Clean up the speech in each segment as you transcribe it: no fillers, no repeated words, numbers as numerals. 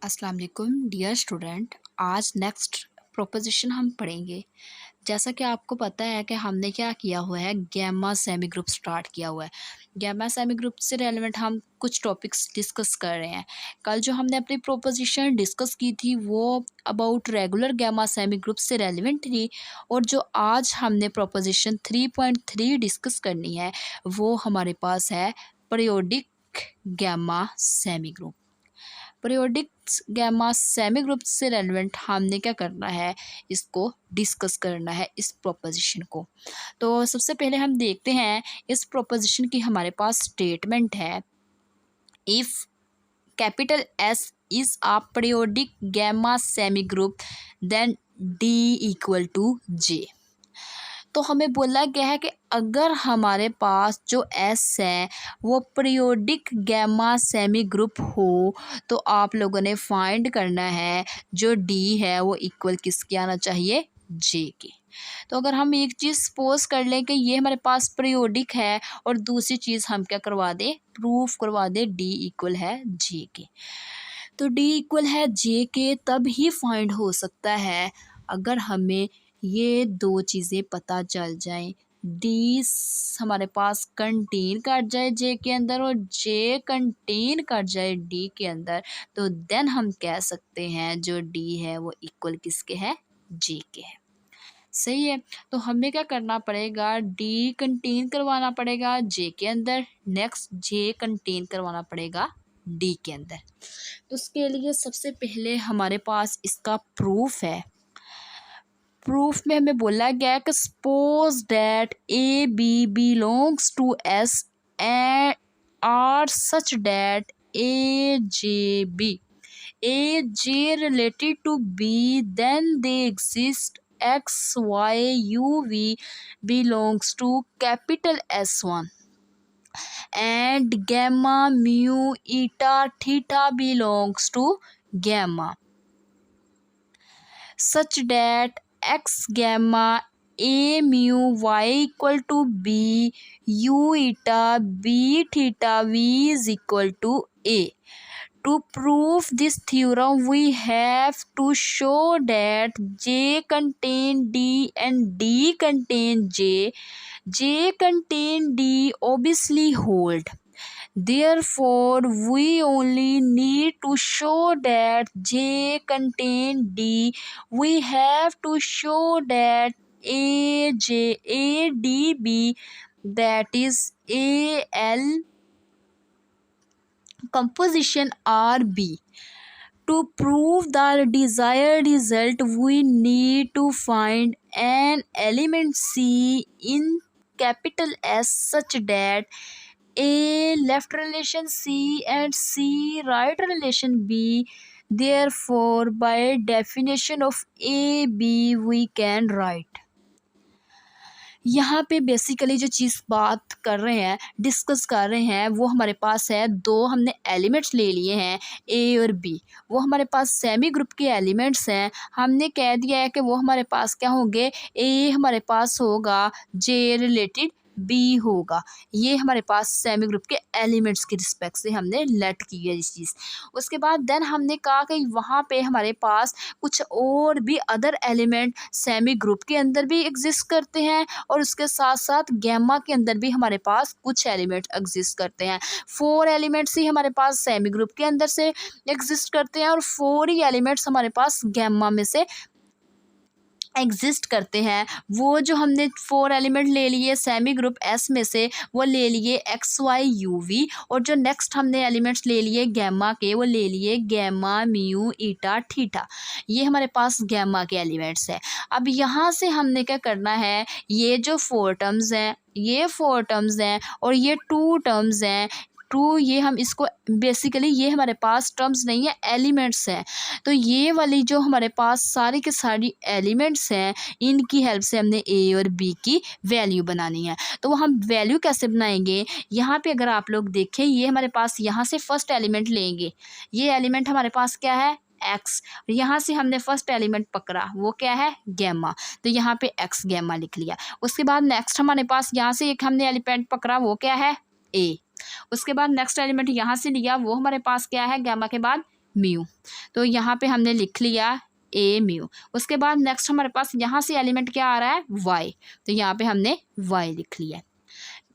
अस्सलाम वालेकुम dear student. आज नेक्स्ट प्रोपोजिशन हम पढ़ेंगे। जैसा कि आपको पता है कि हमने क्या किया हुआ है, गैमा सेमी ग्रुप स्टार्ट किया हुआ है। गैमा सेमी ग्रुप से रेलेवेंट हम कुछ टॉपिक्स डिस्कस कर रहे हैं। कल जो हमने अपनी प्रोपोजिशन डिस्कस की थी वो about regular gamma semi group से रेलेवेंट थी, और जो आज हमने प्रोपोजिशन 3.3 डिस्कस करनी है वो हमारे पास है periodic gamma semi group. Periodic gamma semi group से रेलेवेंट हमने क्या करना है, इसको डिस्कस करना है इस प्रोपोजिशन को। तो सबसे पहले हम देखते हैं इस प्रोपोजिशन की हमारे पास स्टेटमेंट है, if capital S is a periodic gamma semi group then D equal to J. तो हमें बोला गया है कि अगर हमारे पास जो एस है वो पीरियोडिक गैमा सेमी ग्रुप हो तो आप लोगों ने फाइंड करना है जो डी है वो इक्वल किसके आना चाहिए, जे के। तो अगर हम एक चीज़ सपोज कर लें कि ये हमारे पास पीरियोडिक है और दूसरी चीज़ हम क्या करवा दें, प्रूफ करवा दें डी इक्वल है जे के। तो डी इक्वल है जे के तब ही फाइंड हो सकता है अगर हमें ये दो चीज़ें पता चल जाएं, डी हमारे पास कंटेन कर जाए जे के अंदर और जे कंटेन कर जाए डी के अंदर, तो देन हम कह सकते हैं जो डी है वो इक्वल किसके है, जे के है। सही है। तो हमें क्या करना पड़ेगा, डी कंटेन करवाना पड़ेगा जे के अंदर, नेक्स्ट जे कंटेन करवाना पड़ेगा डी के अंदर। तो उसके लिए सबसे पहले हमारे पास इसका प्रूफ है। प्रूफ में हमें बोला गया है कि suppose that a b belongs to S and R such that a j related to b then there exist x y u v belongs to capital S1 and gamma mu eta theta belongs to gamma such that x gamma a mu y equal to b u eta b theta v is equal to a. To prove this theorem, we have to show that J contain D and D contain J. J contain D obviously hold. Therefore, we only need to show that J contain D. We have to show that ADB, that is AL composition RB. To prove the desired result, we need to find an element C in capital S such that A left relation C and C right relation B. Therefore, by definition of AB, we can write. यहाँ पे basically जो चीज़ बात कर रहे हैं, discuss कर रहे हैं, वो हमारे पास है दो हमने एलिमेंट्स ले लिए हैं ए और बी। वो हमारे पास सेमी ग्रुप के एलिमेंट्स हैं। हमने कह दिया है कि वो हमारे पास क्या होंगे, ए हमारे पास होगा, जे रिलेटेड बी होगा। ये हमारे पास सेमी ग्रुप के एलिमेंट्स की रिस्पेक्ट से हमने लेट की है इस चीज़। उसके बाद देन हमने कहा कि वहाँ पे हमारे पास कुछ और भी अदर एलिमेंट सेमी ग्रुप के अंदर भी एग्जिस्ट करते हैं और उसके साथ साथ गैमा के अंदर भी हमारे पास कुछ एलिमेंट एग्जिस्ट करते हैं। 4 एलिमेंट्स ही हमारे पास सेमी ग्रुप के अंदर से एग्जिस्ट करते हैं और 4 ही एलिमेंट्स हमारे पास गैमा में से एग्जिस्ट करते हैं। वो जो हमने 4 एलिमेंट ले लिए सेमी ग्रुप एस में से, वो ले लिए एक्स वाई यू वी, और जो नेक्स्ट हमने एलिमेंट्स ले लिए गैमा के, वो ले लिए गैमा म्यू ईटा थीटा। ये हमारे पास गैमा के एलिमेंट्स हैं। अब यहाँ से हमने क्या करना है, ये जो 4 टर्म्स हैं, ये 4 टर्म्स हैं और ये 2 टर्म्स हैं, ये हम इसको बेसिकली ये हमारे पास टर्म्स नहीं है, एलिमेंट्स हैं। तो ये वाली जो हमारे पास सारी के सारी एलिमेंट्स हैं, इनकी हेल्प से हमने ए और बी की वैल्यू बनानी है। तो वो हम वैल्यू कैसे बनाएंगे, यहाँ पे अगर आप लोग देखें, ये हमारे पास यहाँ से फर्स्ट एलिमेंट लेंगे। ये एलिमेंट हमारे पास क्या है, एक्स। यहाँ से हमने फर्स्ट एलिमेंट पकड़ा, वो क्या है, गैमा। तो यहाँ पे एक्स गैमा लिख लिया। उसके बाद नेक्स्ट हमारे पास यहाँ से एक हमने एलिमेंट पकड़ा, वो क्या है, ए। उसके बाद नेक्स्ट एलिमेंट यहाँ से लिया, वो हमारे पास क्या है, गैमा के बाद म्यू। तो यहाँ पे हमने लिख लिया ए म्यू। उसके बाद नेक्स्ट हमारे पास यहाँ से एलिमेंट क्या आ रहा है, वाई, तो यहाँ पे हमने वाई लिख लिया।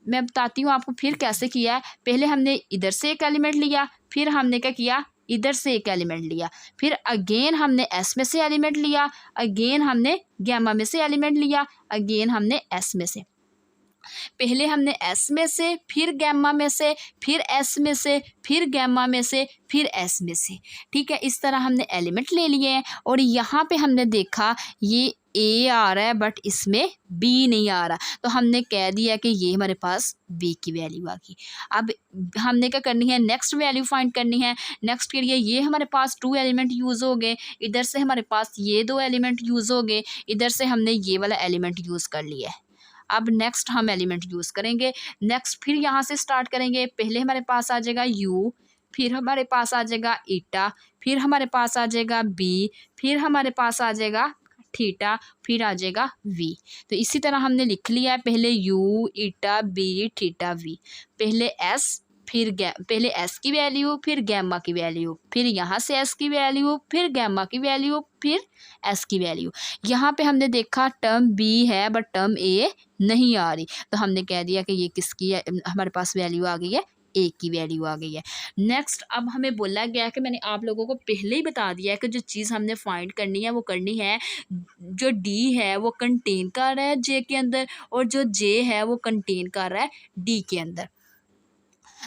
मैं बताती हूँ आपको फिर कैसे किया है। पहले हमने इधर से एक एलिमेंट लिया, फिर हमने क्या किया, इधर से एक एलिमेंट लिया, फिर अगेन हमने एस में से एलिमेंट लिया, अगेन हमने गैमा में से एलिमेंट लिया, अगेन हमने एस में से। पहले हमने एस में से, फिर गैमा में से, फिर एस में से, फिर गैमा में से, फिर एस में से। ठीक है, इस तरह हमने एलिमेंट ले लिए हैं। और यहाँ पे हमने देखा ये ए आ रहा है बट इसमें बी नहीं आ रहा, तो हमने कह दिया कि ये हमारे पास बी की वैल्यू आ गई। अब हमने क्या करनी है, नेक्स्ट वैल्यू फाइंड करनी है। नेक्स्ट के लिए ये हमारे पास 2 एलिमेंट यूज़ हो गए, इधर से हमारे पास ये 2 एलिमेंट यूज़ हो गए, इधर से हमने ये वाला एलिमेंट यूज़ कर लिया है। अब नेक्स्ट हम एलिमेंट यूज़ करेंगे। नेक्स्ट फिर यहाँ से स्टार्ट करेंगे। पहले हमारे पास आ जाएगा यू, फिर हमारे पास आ जाएगा ईटा, फिर हमारे पास आ जाएगा बी, फिर हमारे पास आ जाएगा थीटा, फिर आ जाएगा वी। तो इसी तरह हमने लिख लिया है, पहले u, eta, b, theta, v. पहले एस, फिर पहले एस की वैल्यू, फिर गैमा की वैल्यू, फिर यहाँ से एस की वैल्यू, फिर गैमा की वैल्यू, फिर एस की वैल्यू। यहाँ पे हमने देखा टर्म बी है बट टर्म ए नहीं आ रही, तो हमने कह दिया कि ये किसकी है, हमारे पास वैल्यू आ गई है, ए की वैल्यू आ गई है। नेक्स्ट अब हमें बोला गया है कि मैंने आप लोगों को पहले ही बता दिया है कि जो चीज़ हमने फाइंड करनी है वो करनी है, जो डी है वो कंटेन कर रहा है जे के अंदर, और जो जे है वो कंटेन कर रहा है डी के अंदर।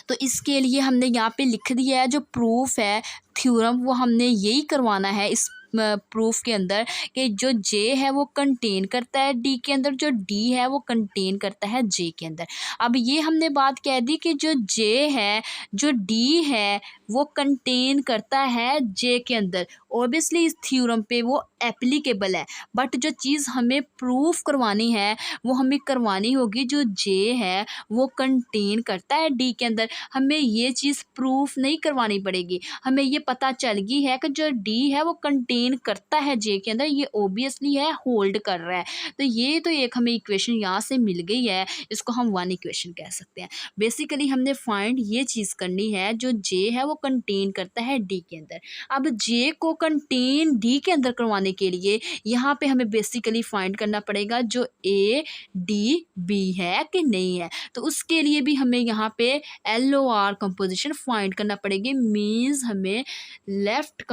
तो इसके लिए हमने यहाँ पे लिख दिया है, जो प्रूफ है थ्योरम वो हमने यही करवाना है इस प्रूफ के अंदर, कि जो जे है वो कंटेन करता है डी के अंदर, जो डी है वो कंटेन करता है जे के अंदर। अब ये हमने बात कह दी कि जो जे है, जो डी है वो कंटेन करता है जे के अंदर। ऑब्वियसली इस थ्योरम पे वो एप्लीकेबल है, बट जो चीज़ हमें प्रूफ करवानी है वो हमें करवानी होगी जो जे है वो कंटेन करता है डी के अंदर। हमें ये चीज़ प्रूफ नहीं करवानी पड़ेगी, हमें ये पता चल गई है कि जो डी है वो कंटेन करता है जे के अंदर, ये ऑब्वियसली है होल्ड कर रहा है। तो ये तो एक हमें इक्वेशन यहाँ से मिल गई है, इसको हम वन इक्वेशन कह सकते हैं। बेसिकली हमने फाइंड ये चीज़ करनी है, जो जे है वो कंटेन करता है डी के अंदर। अब जे को कंटेन डी के अंदर करवाने के लिए यहाँ पे हमें बेसिकली फाइंड करना पड़ेगा जो ए डी बी है कि नहीं है। तो उसके लिए भी हमें यहाँ पे LOR कंपोजिशन फाइंड करना पड़ेगी। मीन्स हमें लेफ्ट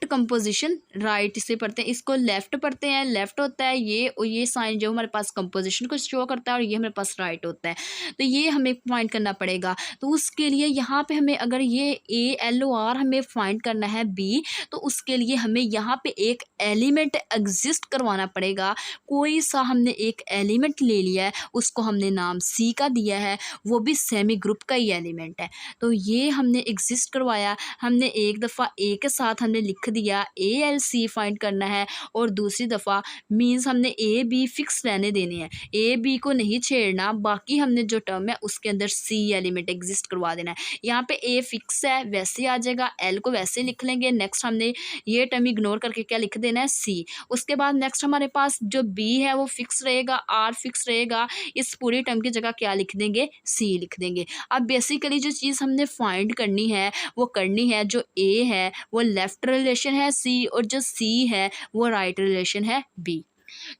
कंपोजिशन राइट से पढ़ते हैं, इसको लेफ्ट पढ़ते हैं, लेफ्ट होता है ये, और ये साइन जो हमारे पास कंपोजिशन को शो करता है, और ये हमारे पास राइट होता है। तो ये हमें फाइंड करना पड़ेगा। तो उसके लिए यहाँ पे हमें अगर ये LOR हमें फाइंड करना है बी, तो उसके लिए हमें यहाँ पे एक एलिमेंट एग्जिस्ट करवाना पड़ेगा। कोई सा हमने एक एलिमेंट ले लिया है, उसको हमने नाम सी का दिया है, वो भी सेमी ग्रुप का ही एलिमेंट है। तो ये हमने एग्जिस्ट करवाया, हमने एक दफ़ा ए के साथ हमने लिख दिया ALC फाइंड करना है, और दूसरी दफ़ा मीन्स हमने ए बी फिक्स रहने देने हैं, ए बी को नहीं छेड़ना, बाकी हमने जो टर्म है उसके अंदर सी एलिमेंट एग्जिस्ट करवा देना है। यहाँ पे ए फिक्स है वैसे आ जाएगा, एल को वैसे लिख लेंगे। नेक्स्ट हमने ये टर्म इग्नोर करके क्या लिख देना है, सी। उसके बाद नेक्स्ट हमारे पास जो बी है वो फिक्स रहेगा, आर फिक्स रहेगा, इस पूरी टर्म की जगह क्या लिख देंगे, सी लिख देंगे। अब बेसिकली जो चीज़ हमने फाइंड करनी है वो करनी है, जो ए है वो लेफ्ट रिलेशन है सी, और जो सी है वो राइट रिलेशन है बी।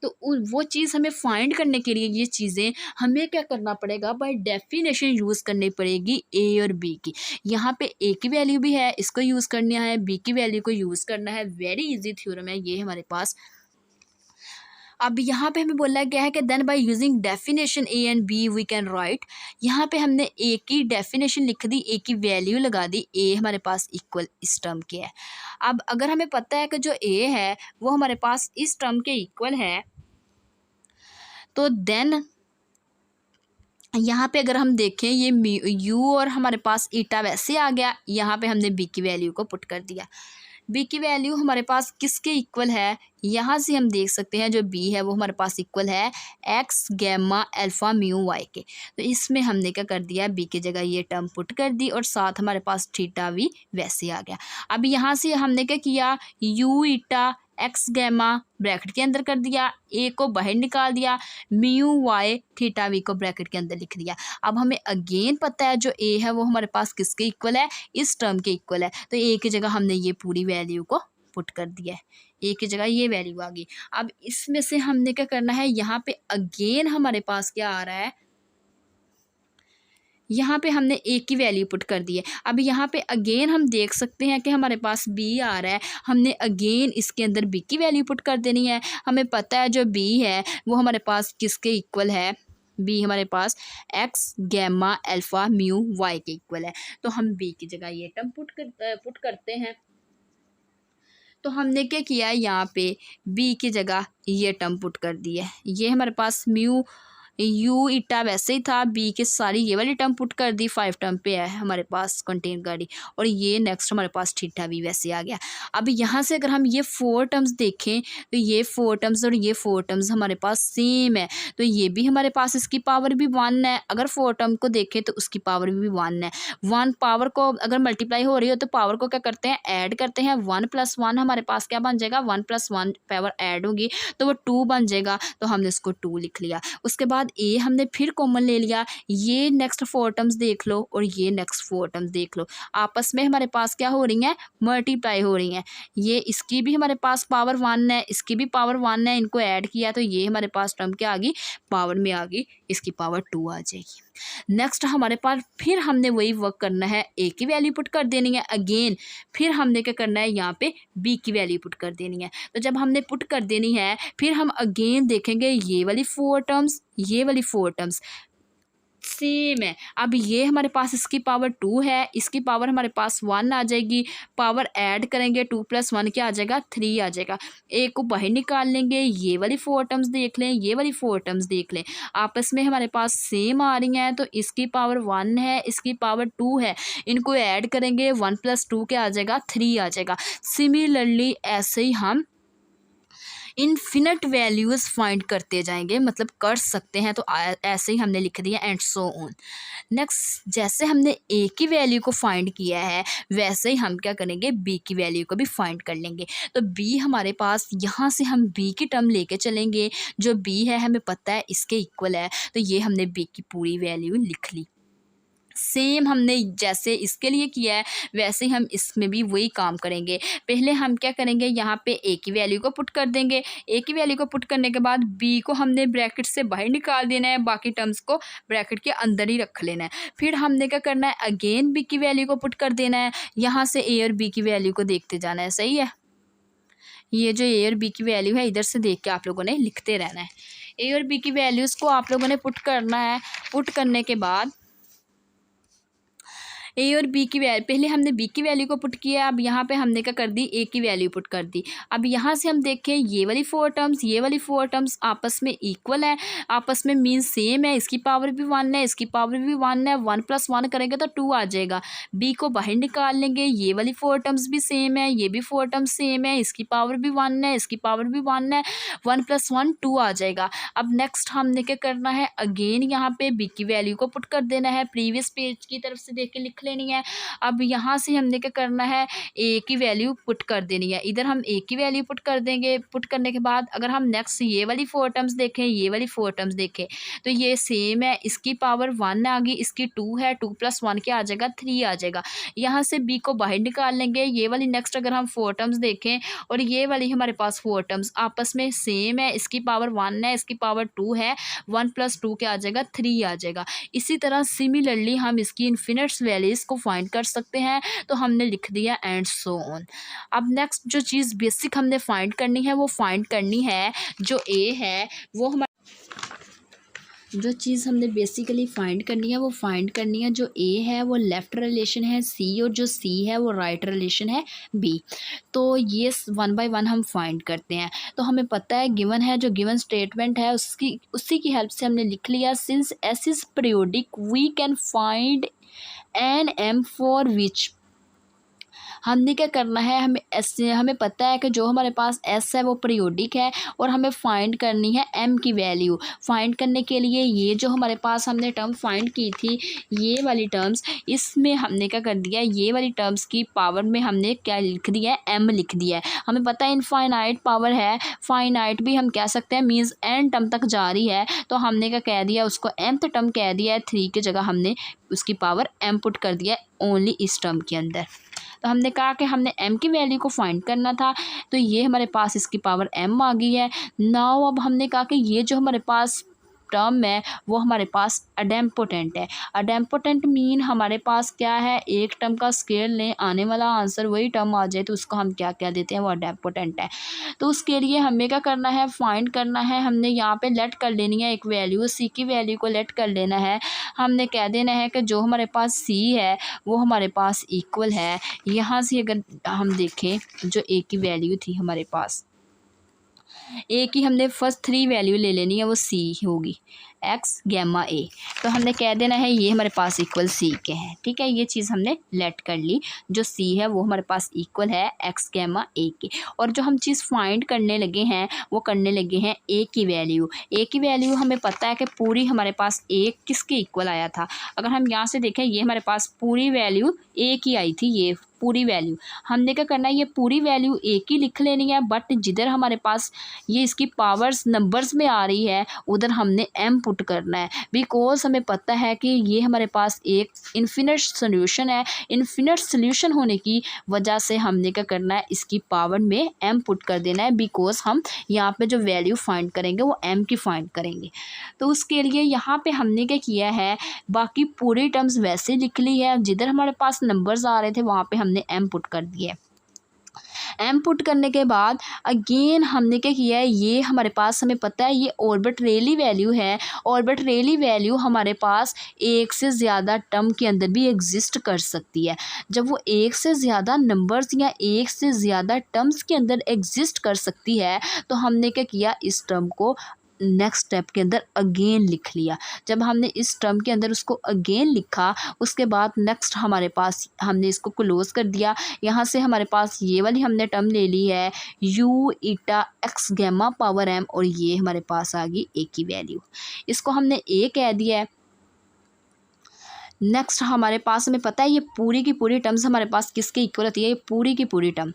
तो वो चीज़ हमें फाइंड करने के लिए ये चीज़ें हमें क्या करना पड़ेगा, बाय डेफिनेशन यूज़ करनी पड़ेगी ए और बी की। यहाँ पे ए की वैल्यू भी है, इसको यूज़ करना है, बी की वैल्यू को यूज़ करना है। वेरी इजी थ्योरम है ये हमारे पास। अब यहाँ पे हमें बोला गया है कि then by using definition a and b we can write. यहाँ पे हमने ए की डेफिनेशन लिख दी, ए की वैल्यू लगा दी, ए हमारे पास इक्वल इस टर्म के है। अब अगर हमें पता है कि जो ए है वो हमारे पास इस टर्म के इक्वल है, तो देन यहाँ पे अगर हम देखें ये यू और हमारे पास ईटा वैसे आ गया, यहाँ पे हमने बी की वैल्यू को पुट कर दिया। बी की वैल्यू हमारे पास किसके इक्वल है, यहाँ से हम देख सकते हैं जो बी है वो हमारे पास इक्वल है x gamma alpha mu Y के। तो इसमें हमने क्या कर दिया, बी की जगह ये टर्म पुट कर दी, और साथ हमारे पास थीटा वी वैसे आ गया। अब यहाँ से हमने क्या किया, u eta x gamma bracket के अंदर कर दिया, ए को बाहर निकाल दिया, म्यू वाई थीटा वी को ब्रैकेट के अंदर लिख दिया। अब हमें अगेन पता है जो ए है वो हमारे पास किसके इक्वल है, इस टर्म के इक्वल है, तो ए की जगह हमने ये पूरी वैल्यू को पुट कर दिया है, ए की जगह ये वैल्यू आ गई। अब इसमें से हमने क्या करना है, यहाँ पे अगेन हमारे पास क्या आ रहा है, यहाँ पे हमने ए की वैल्यू पुट कर दी है। अब यहाँ पे अगेन हम देख सकते हैं कि हमारे पास बी आ रहा है, हमने अगेन इसके अंदर बी की वैल्यू पुट कर देनी है। हमें पता है जो बी है वो हमारे पास किसके इक्वल है, बी हमारे पास X gamma alpha mu Y के इक्वल है, तो हम बी की जगह ये टर्म पुट करते हैं। तो हमने क्या किया है, यहाँ पे बी की जगह ये टर्म पुट कर दी है, ये हमारे पास म्यू यू ईटा वैसे ही था, बी के सारी ये वाली टर्म पुट कर दी, 5 टर्म पे है हमारे पास कंटेन गाड़ी, और ये नेक्स्ट हमारे पास थीटा भी वैसे आ गया। अब यहाँ से अगर हम ये 4 टर्म्स देखें तो ये 4 टर्म्स और ये 4 टर्म्स हमारे पास सेम है, तो ये भी हमारे पास इसकी पावर भी 1 है। अगर 4 टर्म को देखें तो उसकी पावर भी 1 है। 1 पावर को अगर मल्टीप्लाई हो रही हो तो पावर को क्या करते हैं, ऐड करते हैं। 1 + 1 हमारे पास क्या बन जाएगा, 1 + 1 पावर ऐड होगी तो वो 2 बन जाएगा, तो हमने इसको 2 लिख लिया। उसके बाद ए हमने फिर कॉमन ले लिया, ये नेक्स्ट 4 टर्म्स देख लो और ये नेक्स्ट 4 टर्म्स देख लो, आपस में हमारे पास क्या हो रही हैं, मल्टीप्लाई हो रही हैं। ये इसकी भी हमारे पास पावर 1 है, इसकी भी पावर 1 है, इनको ऐड किया तो ये हमारे पास टर्म क्या आ गई, पावर में आ गई, इसकी पावर 2 आ जाएगी। नेक्स्ट हमारे पास फिर हमने वही वर्क करना है, ए की वैल्यू पुट कर देनी है अगेन, फिर हमने क्या करना है, यहाँ पे बी की वैल्यू पुट कर देनी है। तो जब हमने पुट कर देनी है फिर हम अगेन देखेंगे ये वाली 4 टर्म्स, ये वाली 4 टर्म्स सेम है। अब ये हमारे पास इसकी पावर 2 है, इसकी पावर हमारे पास 1 आ जाएगी, पावर ऐड करेंगे 2 + 1 क्या आ जाएगा, 3 आ जाएगा। ए को बाहर निकाल लेंगे, ये वाली 4 टर्म्स देख लें, ये वाली 4 टर्म्स देख लें, आपस में हमारे पास सेम आ रही हैं, तो इसकी पावर 1 है, इसकी पावर 2 है, इनको ऐड करेंगे 1 + 2 क्या आ जाएगा, 3 आ जाएगा। सिमिलरली ऐसे ही हम इनफिनिट वैल्यूज़ फाइंड करते जाएंगे, मतलब कर सकते हैं, तो ऐसे ही हमने लिख दिया एंड सो ऑन। नेक्स्ट जैसे हमने ए की वैल्यू को फाइंड किया है वैसे ही हम क्या करेंगे, बी की वैल्यू को भी फाइंड कर लेंगे। तो बी हमारे पास, यहाँ से हम बी की टर्म लेके चलेंगे, जो बी है हमें पता है इसके इक्वल है, तो ये हमने बी की पूरी वैल्यू लिख ली। सेम हमने जैसे इसके लिए किया है वैसे ही हम इसमें भी वही काम करेंगे। पहले हम क्या करेंगे, यहाँ पे ए की वैल्यू को पुट कर देंगे, ए की वैल्यू को पुट करने के बाद बी को हमने ब्रैकेट से बाहर निकाल देना है, बाकी टर्म्स को ब्रैकेट के अंदर ही रख लेना है। फिर हमने क्या करना है, अगेन बी की वैल्यू को पुट कर देना है, यहाँ से ए और बी की वैल्यू को देखते जाना है, सही है। ये जो ए और बी की वैल्यू है इधर से देख के आप लोगों ने लिखते रहना है। ए और बी की वैल्यूज़ को आप लोगों ने पुट करना है। पुट करने के बाद ए और बी की वैल्यू, पहले हमने बी की वैल्यू को पुट किया, अब यहाँ पे हमने क्या कर दी, ए की वैल्यू पुट कर दी। अब यहाँ से हम देखें ये वाली 4 टर्म्स, ये वाली 4 टर्म्स आपस में इक्वल है, आपस में मीन सेम है, इसकी पावर भी 1 है, इसकी पावर भी 1 है, 1 + 1 करेंगे तो 2 आ जाएगा। बी को बाहर निकाल लेंगे, ये वाली 4 टर्म्स भी सेम है, ये भी 4 टर्म्स सेम है, इसकी पावर भी 1 है, इसकी पावर भी 1 है, 1 + 1 2 आ जाएगा। अब नेक्स्ट हमने क्या करना है, अगेन यहाँ पे बी की वैल्यू को पुट कर देना है, प्रीवियस पेज की तरफ से देख के लिख लेनी है। अब यहाँ से हमने क्या करना है, ए की वैल्यू पुट कर देनी है, इधर हम ए की वैल्यू पुट कर देंगे। पुट करने के बाद अगर हम नेक्स्ट ये वाली 4 टर्म्स देखें, ये वाली 4 टर्म्स देखें तो ये सेम है, इसकी पावर 1 आ गई, इसकी 2 है, 2 + 1 क्या आ जाएगा, 3 आ जाएगा। यहाँ से बी को बाहर निकाल लेंगे, ये वाली नेक्स्ट अगर हम 4 टर्म्स देखें और ये वाली हमारे पास 4 टर्म्स आपस में सेम है, इसकी पावर 1 है, इसकी पावर 2 है, 1 + 2 क्या आ जाएगा, 3 आ जाएगा। इसी तरह सिमिलरली हम इसकी इन्फिनिट्स वैल्यूज़ को फाइंड कर सकते हैं, तो हमने लिख दिया एंड सो ऑन। अब नेक्स्ट जो चीज़ बेसिक हमने फाइंड करनी है वो फाइंड करनी है जो ए है वो हमारे, जो चीज़ हमने बेसिकली फाइंड करनी है वो फाइंड करनी है, जो ए है वो लेफ़्ट रिलेशन है सी और जो सी है वो राइट रिलेशन है बी। तो ये 1 बाय 1 हम फाइंड करते हैं। तो हमें पता है गिवन है, जो गिवन स्टेटमेंट है उसी की हेल्प से हमने लिख लिया, since S is periodic we can find n m for which. हमने क्या करना है, हमें एस, हमें पता है कि जो हमारे पास एस है वो पीरियोडिक है और हमें फाइंड करनी है एम की वैल्यू। फाइंड करने के लिए ये जो हमारे पास हमने टर्म फाइंड की थी, ये वाली टर्म्स, इसमें हमने क्या कर दिया, ये वाली टर्म्स की पावर में हमने क्या लिख दिया है, एम लिख दिया है। हमें पता है इनफाइनाइट पावर है, फाइनाइट भी हम कह सकते हैं, मीन्स एन टर्म तक जा रही है, तो हमने क्या कह दिया, उसको mth टर्म कह दिया है। 3 की जगह हमने उसकी पावर m पुट कर दिया है ओनली इस टर्म के अंदर। तो हमने कहा कि हमने m की वैल्यू को फाइंड करना था, तो ये हमारे पास इसकी पावर m आ गई है। नाउ अब हमने कहा कि ये जो हमारे पास टर्म है वो हमारे पास अडेम्पोटेंट है। अडेम्पोटेंट मीन हमारे पास क्या है, एक टर्म का स्केल लें, आने वाला आंसर वही टर्म आ जाए तो उसको हम क्या क्या देते हैं, वो अडेम्पोटेंट है। तो उसके लिए हमें क्या करना है, फाइंड करना है। हमने यहाँ पे लेट कर लेनी है एक वैल्यू, सी की वैल्यू को लेट कर लेना है। हमने कह देना है कि जो हमारे पास सी है वो हमारे पास इक्वल है, यहाँ से अगर हम देखें जो ए की वैल्यू थी हमारे पास, ए की हमने फर्स्ट 3 वैल्यू ले लेनी है, वो सी होगी, एक्स गैमा ए। तो हमने कह देना है ये हमारे पास इक्वल सी के हैं। ठीक है, ये चीज़ हमने लेट कर ली, जो सी है वो हमारे पास इक्वल है एक्स गैमा ए के। और जो हम चीज़ फाइंड करने लगे हैं वो करने लगे हैं ए की वैल्यू। ए की वैल्यू हमें पता है कि पूरी हमारे पास ए किसके इक्वल आया था। अगर हम यहाँ से देखें, ये हमारे पास पूरी वैल्यू ए की आई थी, ये पूरी वैल्यू। हमने क्या करना है, ये पूरी वैल्यू ए की लिख लेनी है, बट जिधर हमारे पास ये इसकी पावर्स नंबर्स में आ रही है उधर हमने m पुट करना है, बिकॉज हमें पता है कि ये हमारे पास एक इन्फिनिट सोल्यूशन है। इन्फिनिट सोल्यूशन होने की वजह से हमने क्या करना है, इसकी पावर में m पुट कर देना है, बिकॉज हम यहाँ पे जो वैल्यू फाइंड करेंगे वो m की फाइंड करेंगे। तो उसके लिए यहाँ पे हमने क्या किया है, बाकी पूरी टर्म्स वैसे लिख ली है, जिधर हमारे पास नंबर्स आ रहे थे वहाँ पे हमने m पुट कर दिया। एम पुट करने के बाद अगेन हमने क्या किया है, ये हमारे पास हमें पता है ये ऑर्बिट्रेली वैल्यू है। ऑर्बिट्रेली वैल्यू हमारे पास एक से ज़्यादा टर्म के अंदर भी एग्जिस्ट कर सकती है। जब वो एक से ज़्यादा नंबर्स या एक से ज़्यादा टर्म्स के अंदर एग्जिस्ट कर सकती है, तो हमने क्या किया, इस टर्म को नेक्स्ट स्टेप के अंदर अगेन लिख लिया। जब हमने इस टर्म के अंदर उसको अगेन लिखा, उसके बाद नेक्स्ट हमारे पास हमने इसको क्लोज कर दिया। यहाँ से हमारे पास ये वाली हमने टर्म ले ली है u eta x gamma power m, और ये हमारे पास आ गई ए की वैल्यू, इसको हमने ए कह दिया है। नेक्स्ट हमारे पास हमें पता है ये पूरी की पूरी टर्म्स हमारे पास किसके इक्वल होती है, ये पूरी की पूरी टर्म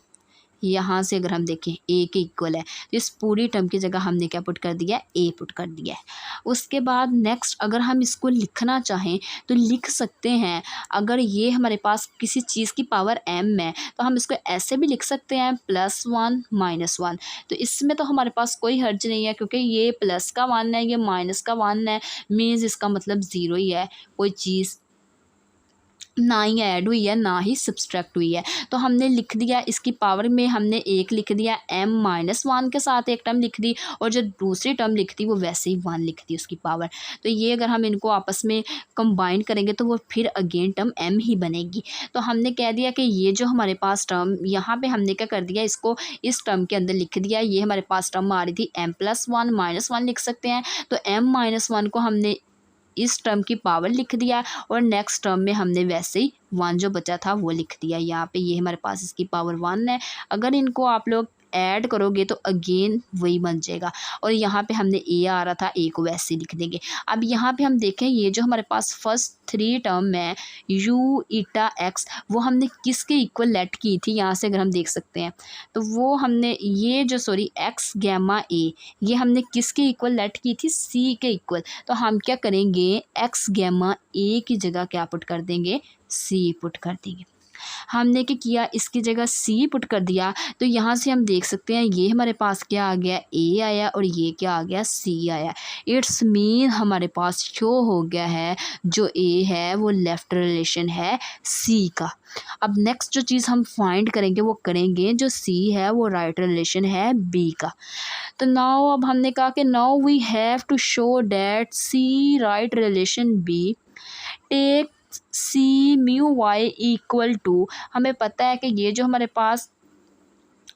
यहाँ से अगर हम देखें ए के इक्वल है, तो इस पूरी टर्म की जगह हमने क्या पुट कर दिया है, ए पुट कर दिया है। उसके बाद नेक्स्ट अगर हम इसको लिखना चाहें तो लिख सकते हैं। अगर ये हमारे पास किसी चीज़ की पावर m है तो हम इसको ऐसे भी लिख सकते हैं +1 -1। तो इसमें तो हमारे पास कोई हर्ज नहीं है, क्योंकि ये प्लस का 1 है, ये माइनस का 1 है, मीन्स इसका मतलब 0 ही है, कोई चीज़ ना ही ऐड हुई है ना ही सब्सट्रैक्ट हुई है। तो हमने लिख दिया, इसकी पावर में हमने एक लिख दिया, m-1 के साथ एक टर्म लिख दी, और जो दूसरी टर्म लिख दी वो वैसे ही 1 लिख दी उसकी पावर। तो ये अगर हम इनको आपस में कंबाइन करेंगे तो वो फिर अगेन टर्म m ही बनेगी। तो हमने कह दिया कि ये जो हमारे पास टर्म यहाँ पे हमने क्या कर दिया, इसको इस टर्म के अंदर लिख दिया। ये हमारे पास टर्म आ रही थी m+1 -1 लिख सकते हैं, तो m-1 को हमने इस टर्म की पावर लिख दिया, और नेक्स्ट टर्म में हमने वैसे ही 1 जो बचा था वो लिख दिया। यहाँ पे ये हमारे पास इसकी पावर 1 है। अगर इनको आप लोग ऐड करोगे तो अगेन वही बन जाएगा, और यहाँ पे हमने ए आ रहा था, ए को वैसे लिख देंगे। अब यहाँ पे हम देखें, ये जो हमारे पास फर्स्ट 3 टर्म है यू ईटा एक्स, वो हमने किसके इक्वल लेट की थी, यहाँ से अगर हम देख सकते हैं तो वो हमने ये जो एक्स गैमा ए, ये हमने किसके इक्वल लेट की थी, सी के इक्वल। तो हम क्या करेंगे, एक्स गैमा ए की जगह क्या पुट कर देंगे, सी पुट कर देंगे। हमने क्या किया, इसकी जगह सी पुट कर दिया, तो यहाँ से हम देख सकते हैं ये हमारे पास क्या आ गया, ए आया, और ये क्या आ गया, सी आया। इट्स मीन हमारे पास शो हो गया है जो ए है वो लेफ्ट रिलेशन है सी का। अब नेक्स्ट जो चीज़ हम फाइंड करेंगे वो करेंगे जो सी है वो राइट रिलेशन है बी का। तो नाउ अब हमने कहा कि now we have to show that c right relation b, take c mu y equal to, हमें पता है कि ये जो हमारे पास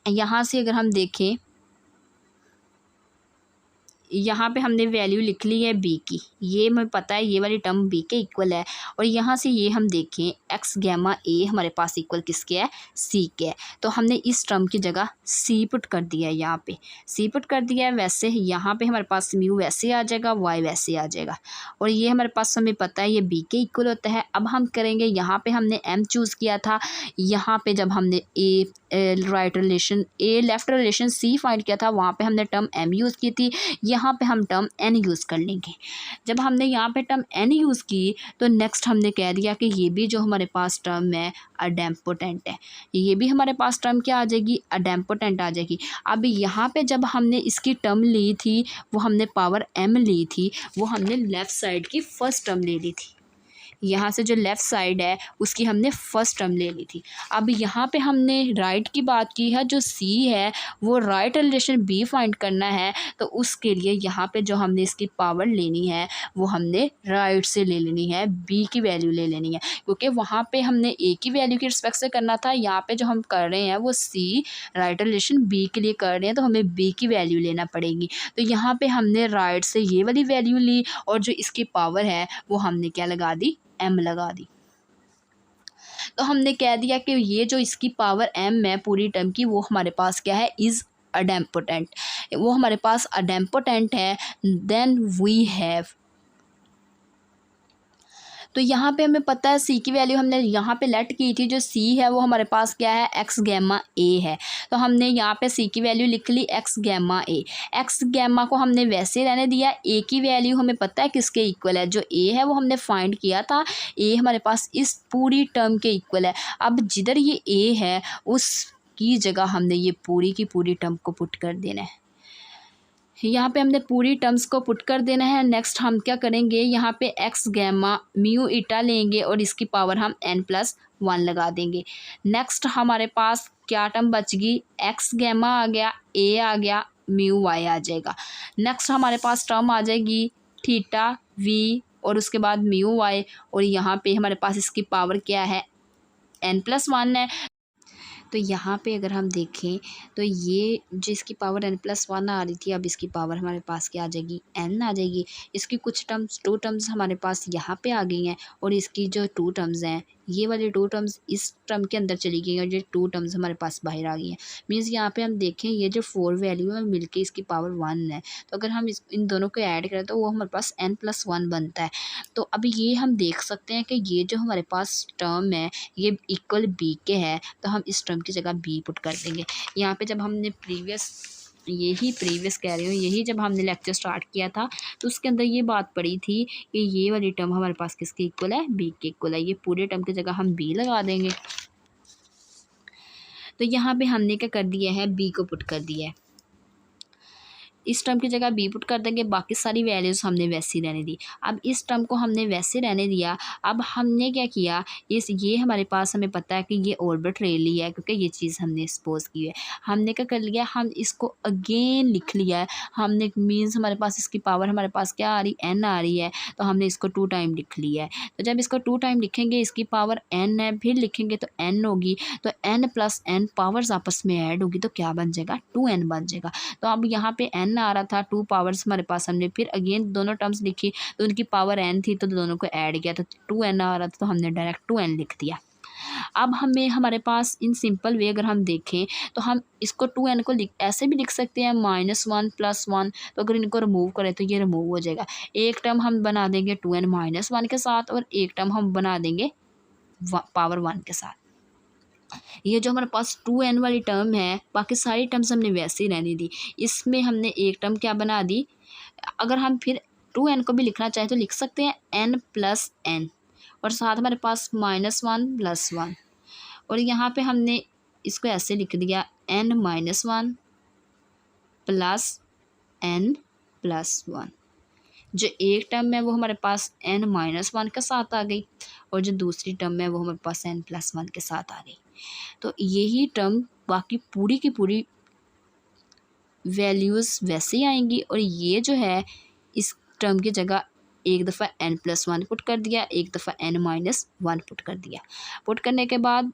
यहाँ से अगर हम देखें यहाँ पे हमने वैल्यू लिख ली है बी की, ये हमें पता है ये वाली टर्म बी के इक्वल है। और यहाँ से ये हम देखें एक्स गैमा ए हमारे पास इक्वल किसके है, सी के है। तो हमने इस टर्म की जगह सी पुट कर दिया है, यहाँ पे सी पुट कर दिया है। वैसे यहाँ पे हमारे पास म्यू वैसे आ जाएगा, वाई वैसे आ जाएगा। और ये हमारे पास हमें पता है ये बी के इक्वल होता है। अब हम करेंगे, यहाँ पे हमने एम चूज़ किया था, यहाँ पे जब हमने ए राइट रिलेशन ए लेफ्ट रिलेशन सी फाइंड किया था, वहाँ पे हमने टर्म एम यूज़ की थी। यहाँ पे हम टर्म एन यूज़ कर लेंगे। जब हमने यहाँ पे टर्म एन यूज़ की तो नेक्स्ट हमने कह दिया कि ये भी जो हमारे पास टर्म है अडेम्पोटेंट है, ये भी हमारे पास टर्म क्या आ जाएगी, अडेम्पोटेंट आ जाएगी। अब यहाँ पे जब हमने इसकी टर्म ली थी, वो हमने पावर एम ली थी, वो हमने लेफ़्ट साइड की फर्स्ट टर्म ले ली थी। यहाँ से जो लेफ़्ट साइड है उसकी हमने फर्स्ट टर्म ले ली थी। अब यहाँ पे हमने राइट की बात की है, जो सी है वो राइट रिलेशन बी फाइंड करना है, तो उसके लिए यहाँ पे जो हमने इसकी पावर लेनी है वो हमने राइट से ले लेनी है, बी की वैल्यू ले लेनी है, क्योंकि वहाँ पे हमने ए की वैल्यू की रिस्पेक्ट से करना था। यहाँ पे जो हम कर रहे हैं वो सी राइट रिलेशन बी के लिए कर रहे हैं, तो हमें बी की वैल्यू लेना पड़ेगी। तो यहाँ पे हमने राइट से ये वाली वैल्यू ली और जो इसकी पावर है वो हमने क्या लगा दी, एम लगा दी। तो हमने कह दिया कि ये जो इसकी पावर एम है पूरी टर्म की, वो हमारे पास क्या है, इज़ अडेम्पोटेंट, वो हमारे पास अडेम्पोटेंट है। देन वी हैव, तो यहाँ पे हमें पता है सी की वैल्यू हमने यहाँ पे लेट की थी, जो सी है वो हमारे पास क्या है, एक्स गैमा ए है। तो हमने यहाँ पे सी की वैल्यू लिख ली एक्स गैमा ए। एक्स गैमा को हमने वैसे रहने दिया। ए की वैल्यू हमें पता है किसके इक्वल है, जो ए है वो हमने फाइंड किया था, ए हमारे पास इस पूरी टर्म के इक्वल है। अब जिधर ये ए है उसकी जगह हमने ये पूरी की पूरी टर्म को पुट कर देना है। यहाँ पे हमने पूरी टर्म्स को पुट कर देना है। नेक्स्ट हम क्या करेंगे, यहाँ पे एक्स गैमा म्यू ईटा लेंगे और इसकी पावर हम n+1 लगा देंगे। नेक्स्ट हमारे पास क्या टर्म बच गई, एक्स गैमा आ गया, ए आ गया, म्यू वाई आ जाएगा। नेक्स्ट हमारे पास टर्म आ जाएगी थीटा वी और उसके बाद म्यू वाई, और यहाँ पे हमारे पास इसकी पावर क्या है, n+1 है। तो यहाँ पे अगर हम देखें तो ये जिसकी पावर n+1 आ रही थी, अब इसकी पावर हमारे पास क्या आ जाएगी, n आ जाएगी। इसकी कुछ टर्म्स, 2 टर्म्स हमारे पास यहाँ पे आ गई हैं, और इसकी जो 2 टर्म्स हैं, ये वाली 2 टर्म्स इस टर्म के अंदर चली गई हैं, और ये 2 टर्म्स हमारे पास बाहर आ गई हैं। मीन्स यहाँ पे हम देखें ये जो 4 वैल्यू है मिलके इसकी पावर 1 है। तो अगर हम इन दोनों को ऐड करें तो वो हमारे पास n+1 बनता है। तो अब ये हम देख सकते हैं कि ये जो हमारे पास टर्म है ये इक्वल बी के है, तो हम इस टर्म की जगह बी पुट कर देंगे। यहाँ पे जब हमने प्रीवियस कह रही हूँ, यही जब हमने लेक्चर स्टार्ट किया था तो उसके अंदर ये बात पड़ी थी कि ये वाली टर्म हमारे पास किसके इक्वल है, बी के इक्वल है। ये पूरे टर्म की जगह हम बी लगा देंगे। तो यहाँ पे हमने क्या कर दिया है, बी को पुट कर दिया है। इस टर्म की जगह बी पुट कर देंगे, बाकी सारी वैल्यूज़ हमने वैसी रहने दी। अब इस टर्म को हमने वैसे रहने दिया। अब हमने क्या किया, ये हमारे पास हमें पता है कि ये ऑर्बिट रेली है, क्योंकि ये चीज़ हमने सपोज की है। हमने क्या कर लिया, हम इसको अगेन लिख लिया है। हमने मीन्स हमारे पास इसकी पावर हमारे पास क्या आ रही, एन आ रही है, तो हमने इसको 2 टाइम लिख लिया है। तो जब इसको 2 टाइम लिखेंगे, इसकी पावर एन है, फिर लिखेंगे तो एन होगी, तो n+n पावर्स आपस में ऐड होगी तो क्या बन जाएगा, 2n बन जाएगा। तो अब यहाँ पे n आ रहा था, 2 पावर्स हमारे पास, हमने फिर अगेन दोनों टर्म्स लिखी तो उनकी पावर n थी, तो दोनों को ऐड किया तो 2n आ रहा था, तो हमने डायरेक्ट 2n लिख दिया। अब हमारे पास इन सिंपल वे अगर हम देखें तो हम इसको 2n को ऐसे भी लिख सकते हैं -1 +1। तो अगर इनको रिमूव करें तो ये रिमूव हो जाएगा। एक टर्म हम बना देंगे 2n -1 के साथ, और एक टर्म हम बना देंगे पावर 1 के साथ। ये जो हमारे पास 2n वाली टर्म है, बाकी सारी टर्म्स हमने वैसे ही रहने दी। इसमें हमने एक टर्म क्या बना दी, अगर हम फिर 2n को भी लिखना चाहें तो लिख सकते हैं n+n, और साथ हमारे पास -1 +1, और यहाँ पे हमने इसको ऐसे लिख दिया n-1 + n+1। जो एक टर्म है वो हमारे पास n-1 के साथ आ गई, और जो दूसरी टर्म है वो हमारे पास n+1 के साथ आ गई। तो यही टर्म बाकी पूरी की पूरी वैल्यूज़ वैसे ही आएंगी, और ये जो है इस टर्म की जगह एक दफ़ा n+1 पुट कर दिया, एक दफ़ा n-1 पुट कर दिया। पुट करने के बाद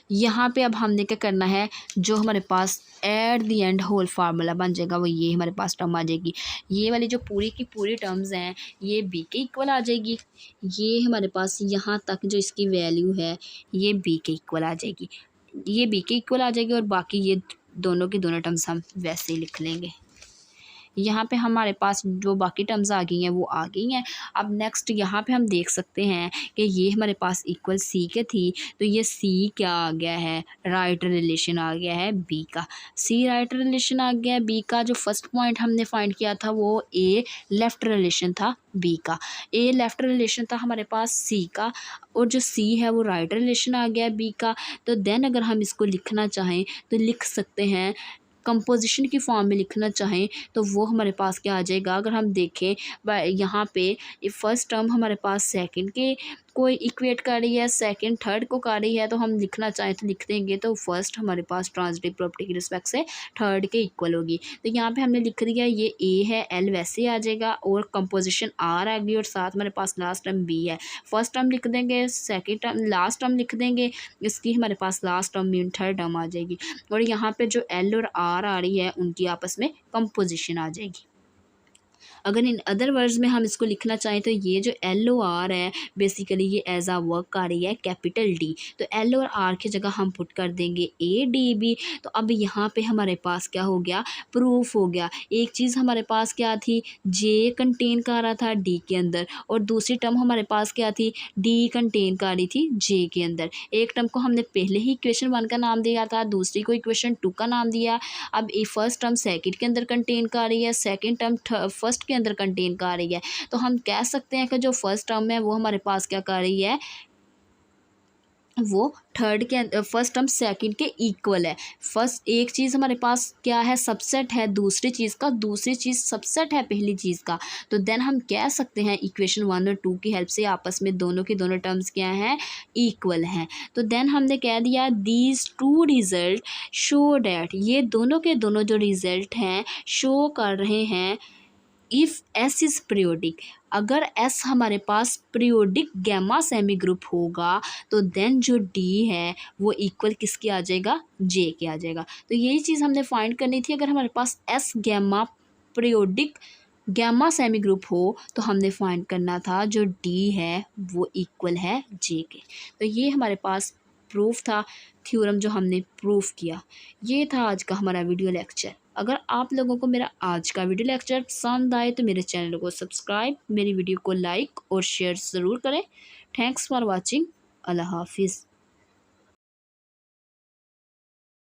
यहाँ पे अब हमने क्या करना है, जो हमारे पास at the end whole formula बन जाएगा वो ये हमारे पास टर्म आ जाएगी। ये वाली जो पूरी की पूरी टर्म्स हैं ये बी के इक्वल आ जाएगी। ये हमारे पास यहाँ तक जो इसकी वैल्यू है ये बी के इक्वल आ जाएगी, ये बी के इक्वल आ जाएगी और बाकी ये दोनों की दोनों टर्म्स हम वैसे ही लिख लेंगे। यहाँ पे हमारे पास जो बाकी टर्म्स आ गई हैं वो आ गई हैं। अब नेक्स्ट यहाँ पे हम देख सकते हैं कि ये हमारे पास इक्वल सी के थी, तो ये सी क्या आ गया है, राइट रिलेशन आ गया है बी का। सी राइट रिलेशन आ गया है बी का। जो फर्स्ट पॉइंट हमने फाइंड किया था वो ए लेफ़्ट रिलेशन था बी का, ए लेफ़्ट रिलेशन था हमारे पास सी का, और जो सी है वो राइट रिलेशन आ गया है बी का। तो देन अगर हम इसको लिखना चाहें तो लिख सकते हैं, कंपोजिशन की फॉर्म में लिखना चाहें तो वो हमारे पास क्या आ जाएगा। अगर हम देखें यहाँ पे फर्स्ट टर्म हमारे पास सेकंड के कोई इक्वेट कर रही है, सेकंड थर्ड को कर रही है, तो हम लिखना चाहें तो लिख देंगे तो फर्स्ट हमारे पास ट्रांजिटिव प्रॉपर्टी के रिस्पेक्ट से थर्ड के इक्वल होगी। तो यहाँ पे हमने लिख दिया ये ए है, एल वैसे आ जाएगा और कंपोजिशन आर आ गई और साथ हमारे पास लास्ट टर्म बी है। फर्स्ट टर्म लिख देंगे, सेकेंड टर्म लास्ट टर्म लिख देंगे, इसकी हमारे पास last term mean third term आ जाएगी। और यहाँ पे जो एल और आर आ रही है उनकी आपस में कंपोजिशन आ जाएगी। अगर इन अदर वर्ड्स में हम इसको लिखना चाहें तो ये जो एल ओ आर है बेसिकली ये एज आ वर्क आ रही है कैपिटल डी, तो एल और आर की जगह हम पुट कर देंगे ए डी बी। तो अब यहाँ पे हमारे पास क्या हो गया, प्रूफ हो गया। एक चीज़ हमारे पास क्या थी, जे कंटेन कर रहा था डी के अंदर, और दूसरी टर्म हमारे पास क्या थी, डी कंटेन कर रही थी जे के अंदर। एक टर्म को हमने पहले ही इक्वेशन 1 का नाम दिया था, दूसरी को इक्वेशन 2 का नाम दिया। अब ये फर्स्ट टर्म सेकंड के अंदर कंटेन कर रही है, सेकंड टर्म फर्स्ट के अंदर कंटेन कर रही है। तो हम कह सकते हैं कि जो फर्स्ट टर्म है वो हमारे पास क्या कर रही है, वो थर्ड के फर्स्ट टर्म सेकंड के इक्वल है। फर्स्ट एक चीज़ हमारे पास क्या है, सबसेट है दूसरी चीज़ का, दूसरी चीज़ सबसेट है पहली चीज़ का। तो देन हम कह सकते हैं इक्वेशन 1 और 2 की हेल्प से आपस में दोनों की दोनों टर्म्स क्या हैं, इक्वल हैं। तो देन हमने कह दिया these two result show that, ये दोनों के दोनों जो रिजल्ट हैं शो कर रहे हैं इफ़ एस इज़ पीरियोडिक, अगर एस हमारे पास पीरियोडिक गैमा सेमी ग्रुप होगा तो देन जो डी है वो इक्वल किसके आ जाएगा, जे के आ जाएगा। तो यही चीज़ हमने फाइंड करनी थी। अगर हमारे पास S gamma periodic gamma semi group हो तो हमने फाइंड करना था जो डी है वो इक्वल है जे के। तो ये हमारे पास प्रूफ था, थ्योरम जो हमने प्रूफ किया। ये था आज का हमारा वीडियो लेक्चर। अगर आप लोगों को मेरा आज का वीडियो लेक्चर पसंद आए तो मेरे चैनल को सब्सक्राइब, मेरी वीडियो को लाइक और शेयर ज़रूर करें। Thanks for watching. अल्लाह हाफिज़।